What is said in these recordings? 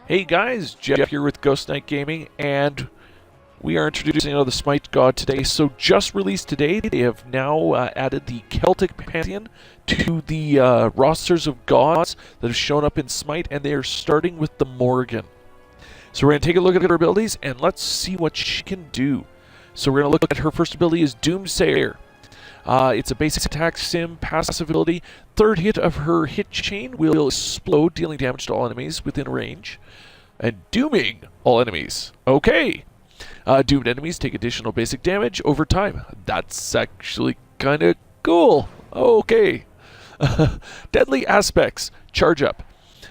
Hey guys, Jeff here with Ghost Knight Gaming, and we are introducing the Smite God today. So just released today, they have now added the Celtic Pantheon to the rosters of gods that have shown up in Smite, and they are starting with the Morrigan. So we're going to take a look at her abilities, and let's see what she can do. So we're going to look at her first ability is Doomsayer. It's a basic attack sim passive ability. Third hit of her hit chain will explode, dealing damage to all enemies within range, and dooming all enemies. Okay. Doomed enemies take additional basic damage over time. That's actually kind of cool. Okay. Deadly aspects. Charge up.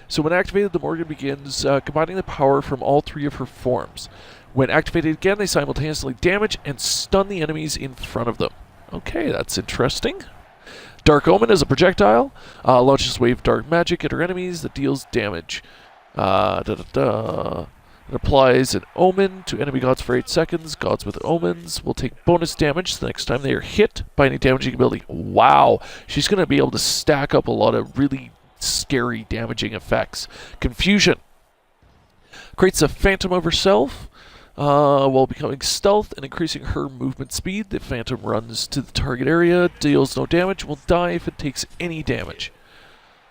So when activated, the Morrigan begins combining the power from all three of her forms. When activated again, they simultaneously damage and stun the enemies in front of them. Okay, that's interesting. Dark Omen is a projectile. Launches a wave of dark magic at her enemies that deals damage. It applies an omen to enemy gods for 8 seconds. Gods with omens will take bonus damage the next time they are hit by any damaging ability. Wow, she's going to be able to stack up a lot of really scary damaging effects. Confusion. Creates a phantom of herself. While becoming stealth and increasing her movement speed, the phantom runs to the target area, deals no damage, will die if it takes any damage.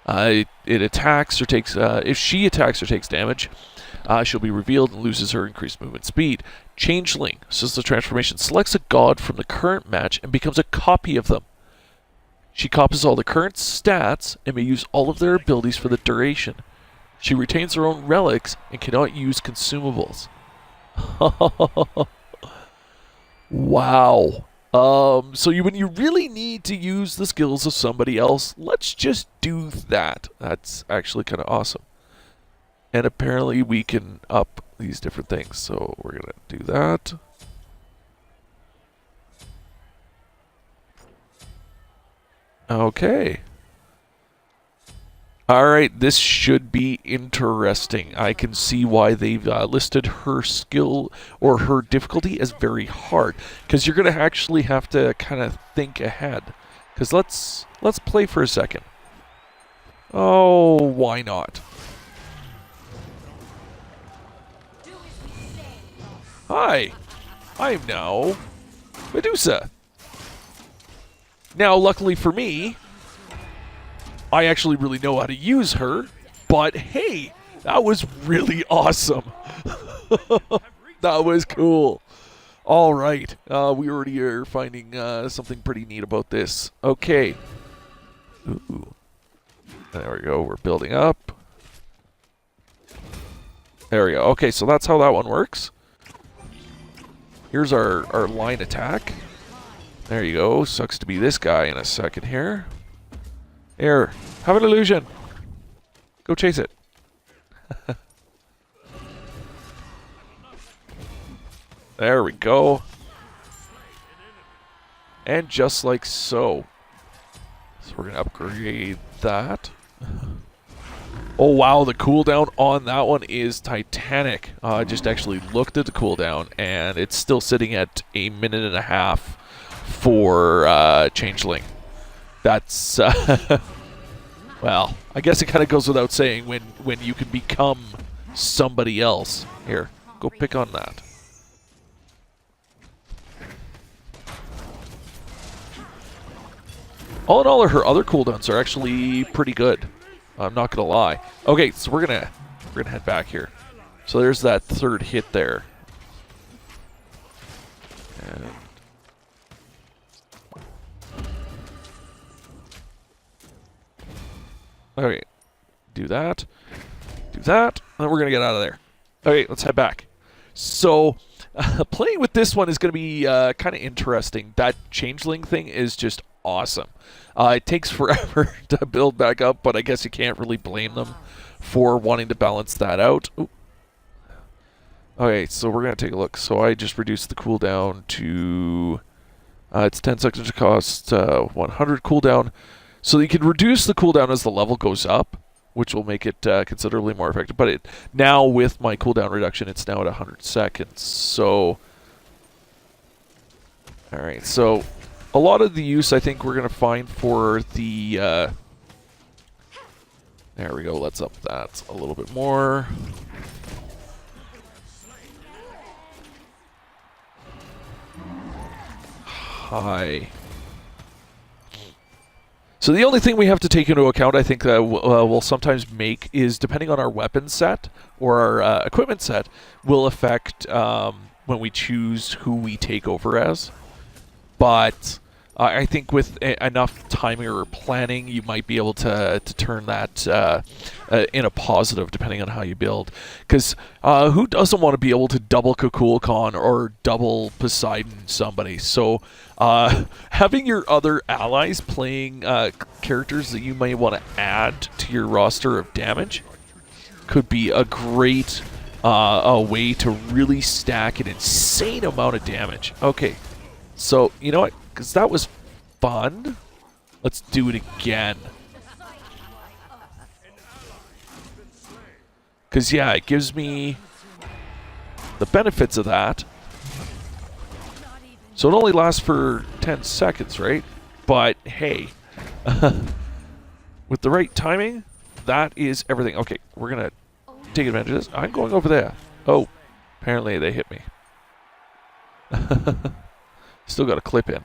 It attacks or takes, if she attacks or takes damage, she'll be revealed and loses her increased movement speed. Changeling, since the transformation selects a god from the current match and becomes a copy of them. She copies all the current stats and may use all of their abilities for the duration. She retains her own relics and cannot use consumables. Wow. So when you really need to use the skills of somebody else, let's just do that. That's actually kind of awesome. And apparently we can up these different things. So we're going to do that. Okay. Alright, this should be interesting. I can see why they've listed her skill or her difficulty as very hard, because you're going to actually have to kind of think ahead. Because let's play for a second. Oh, why not? Hi, I'm now Medusa. Now, luckily for me, I actually really know how to use her, but hey, that was really awesome. That was cool. All right, we already are finding something pretty neat about this. Okay. Ooh. There we go, we're building up. There we go. Okay, so that's how that one works. Here's our line attack. There you go. Sucks to be this guy in a second here. Here, have an illusion. Go chase it. There we go. And just like so. So we're going to upgrade that. Oh wow, the cooldown on that one is titanic. I just actually looked at the cooldown, and it's still sitting at 1.5 minutes for Changeling. That's, well, I guess it kind of goes without saying when you can become somebody else. Here, go pick on that. All in all, her other cooldowns are actually pretty good. I'm not gonna lie. Okay, so we're gonna head back here. So there's that third hit there. And okay, do that, and then we're gonna get out of there. Okay, let's head back. So, playing with this one is gonna be kind of interesting. That changeling thing is just awesome. It takes forever to build back up, but I guess you can't really blame them for wanting to balance that out. Ooh. Okay, so we're gonna take a look. So I just reduced the cooldown to it's 10 seconds to cost 100 cooldown. So you can reduce the cooldown as the level goes up, which will make it considerably more effective. But now with my cooldown reduction, it's now at 100 seconds. So, all right. So a lot of the use I think we're going to find for the There we go. Let's up that a little bit more. Hi. So the only thing we have to take into account, I think, that we'll sometimes make is, depending on our weapon set or our equipment set, will affect when we choose who we take over as. But I think with enough timing or planning, you might be able to turn that in a positive, depending on how you build. Because who doesn't want to be able to double Kukulkan or double Poseidon somebody? So having your other allies playing characters that you may want to add to your roster of damage could be a great a way to really stack an insane amount of damage. Okay, so you know what? Because that was fun. Let's do it again. Because, yeah, it gives me the benefits of that. So it only lasts for 10 seconds, right? But, hey, with the right timing, that is everything. Okay, we're going to take advantage of this. I'm going over there. Oh, apparently they hit me. Still got a clip in.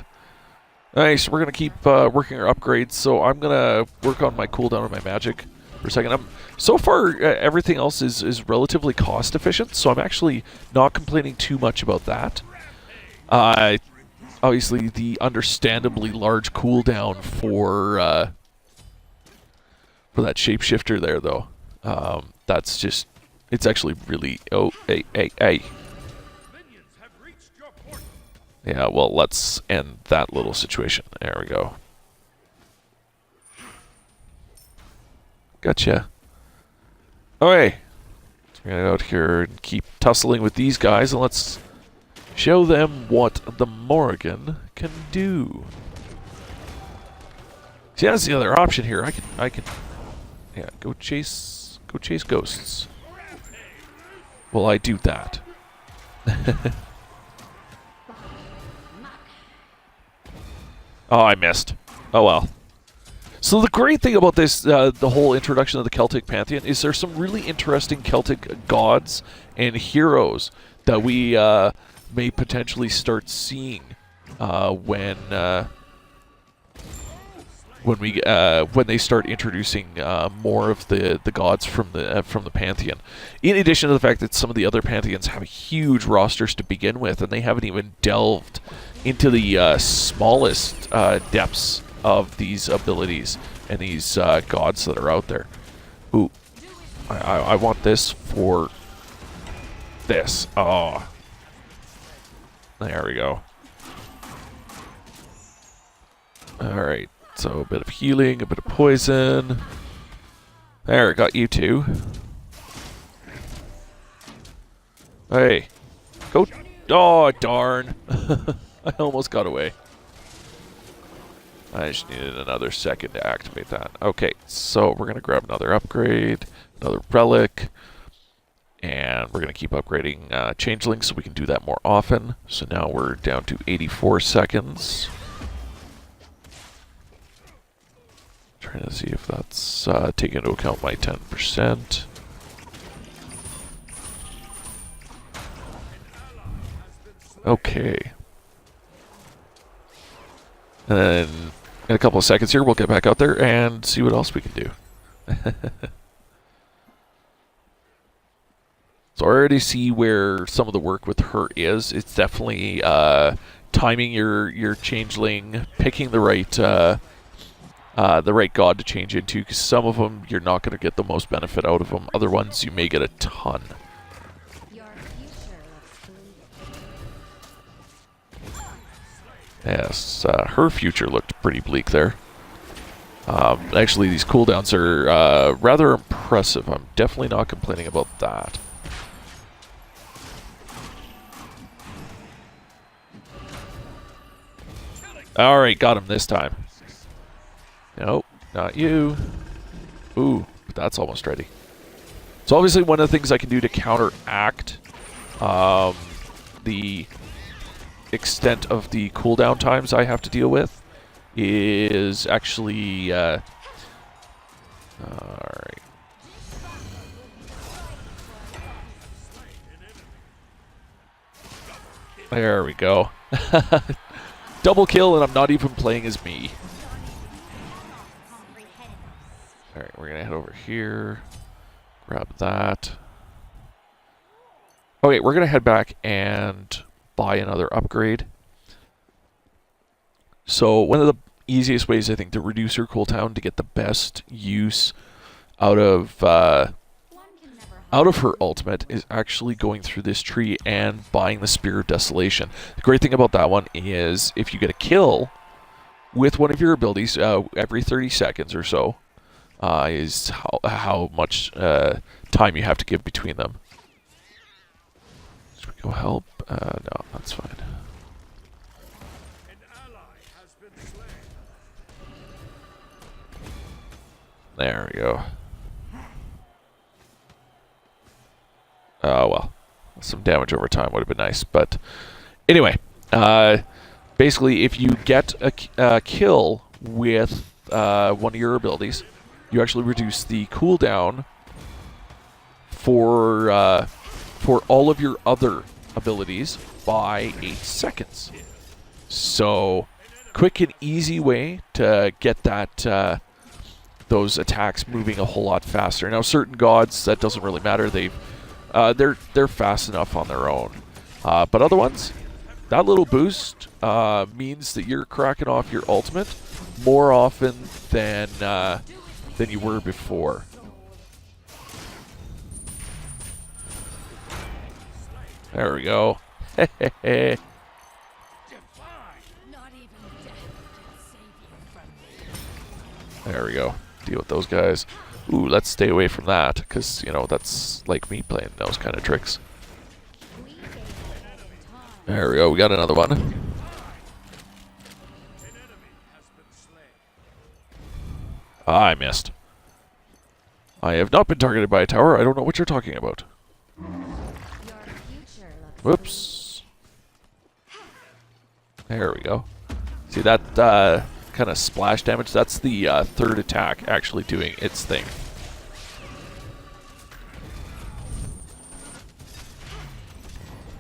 Nice, we're going to keep working our upgrades, so I'm going to work on my cooldown of my magic for a second. So far, everything else is relatively cost efficient, so I'm actually not complaining too much about that. Obviously, the understandably large cooldown for that shapeshifter there, though, that's just, it's actually really, oh, hey. Yeah, well, let's end that little situation. There we go. Gotcha. Okay. Let's get out here and keep tussling with these guys, and let's show them what the Morrigan can do. See, that's the other option here. I can, yeah, go chase ghosts. Well, I do that. Oh, I missed. Oh, well. So the great thing about this, the whole introduction of the Celtic Pantheon, is there's some really interesting Celtic gods and heroes that we may potentially start seeing when they start introducing more of the gods from the Pantheon. In addition to the fact that some of the other Pantheons have huge rosters to begin with, and they haven't even delved into the smallest depths of these abilities and these gods that are out there. Ooh, I want this for this. Oh, there we go. All right, so a bit of healing, a bit of poison. There, got you two. Hey, go! Oh, darn! I almost got away. I just needed another second to activate that. Okay, so we're going to grab another upgrade, another relic, and we're going to keep upgrading changelings so we can do that more often. So now we're down to 84 seconds. Trying to see if that's taking into account my 10%. Okay. And then in a couple of seconds here, we'll get back out there and see what else we can do. So I already see where some of the work with her is. It's definitely timing your changeling, picking the right god to change into, because some of them you're not going to get the most benefit out of them. Other ones you may get a ton. Yes, her future looked pretty bleak there. Actually, these cooldowns are rather impressive. I'm definitely not complaining about that. Alright, got him this time. Nope, not you. Ooh, but that's almost ready. So obviously one of the things I can do to counteract the extent of the cooldown times I have to deal with is actually alright, There we go. Double kill, and I'm not even playing as me. Alright, we're gonna head over here. Grab that. Okay, we're gonna head back and buy another upgrade. So one of the easiest ways, I think, to reduce your cooldown to get the best use out of her ultimate is actually going through this tree and buying the Spear of Desolation. The great thing about that one is if you get a kill with one of your abilities every 30 seconds or so, is how much time you have to give between them. Should we go help? No, that's fine. There we go. Well, some damage over time would have been nice, but anyway, basically, if you get a kill with one of your abilities, you actually reduce the cooldown for all of your other abilities by 8 seconds. So, quick and easy way to get that those attacks moving a whole lot faster. Now, certain gods, that doesn't really matter. They're fast enough on their own. But other ones, that little boost means that you're cracking off your ultimate more often than you were before. There we go. There we go. Deal with those guys. Ooh, let's stay away from that, because, you know, that's like me playing those kind of tricks. There we go, we got another one. I missed. I have not been targeted by a tower. I don't know what you're talking about. Whoops. There we go. See that kind of splash damage? That's the third attack actually doing its thing.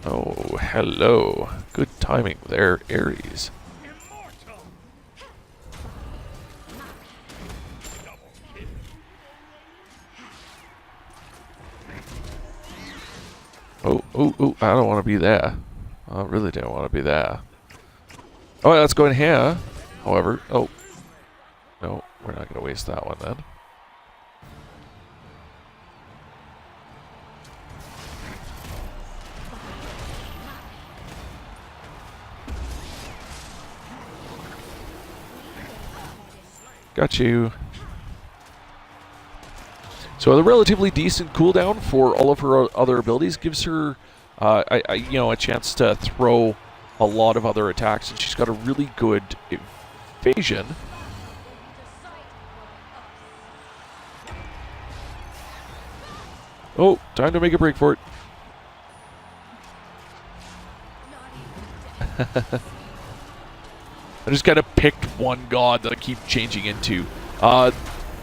Oh, hello. Good timing there, Ares. Oh, I don't want to be there. I really don't want to be there. Oh, let's go in here. However, oh. No, we're not going to waste that one then. Got you. So the relatively decent cooldown for all of her other abilities gives her, you know, a chance to throw a lot of other attacks, and she's got a really good evasion. Oh, time to make a break for it. I just kind of picked one god that I keep changing into.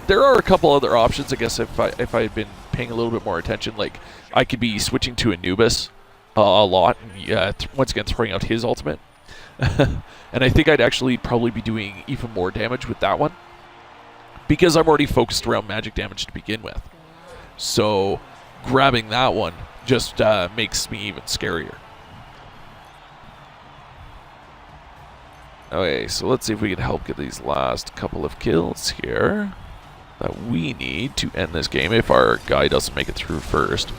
There are a couple other options, I guess, if I had been paying a little bit more attention. Like, I could be switching to Anubis a lot, and once again throwing out his ultimate. And I think I'd actually probably be doing even more damage with that one, because I'm already focused around magic damage to begin with. So, grabbing that one just makes me even scarier. Okay, so let's see if we can help get these last couple of kills here that we need to end this game if our guy doesn't make it through first.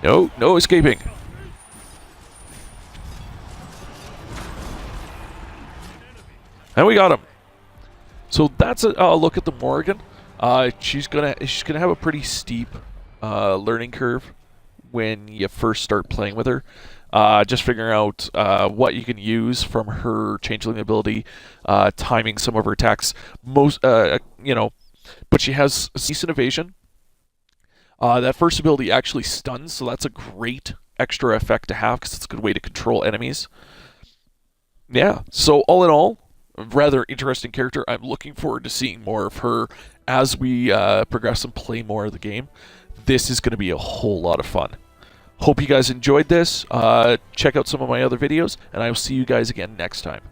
No escaping. And we got him. So that's a look at the Morrigan. She's gonna have a pretty steep learning curve when you first start playing with her. Just figuring out what you can use from her changeling ability, timing some of her attacks. You know, but she has a decent evasion. That first ability actually stuns, so that's a great extra effect to have because it's a good way to control enemies. Yeah, so all in all, a rather interesting character. I'm looking forward to seeing more of her as we progress and play more of the game. This is going to be a whole lot of fun. Hope you guys enjoyed this. Check out some of my other videos, and I will see you guys again next time.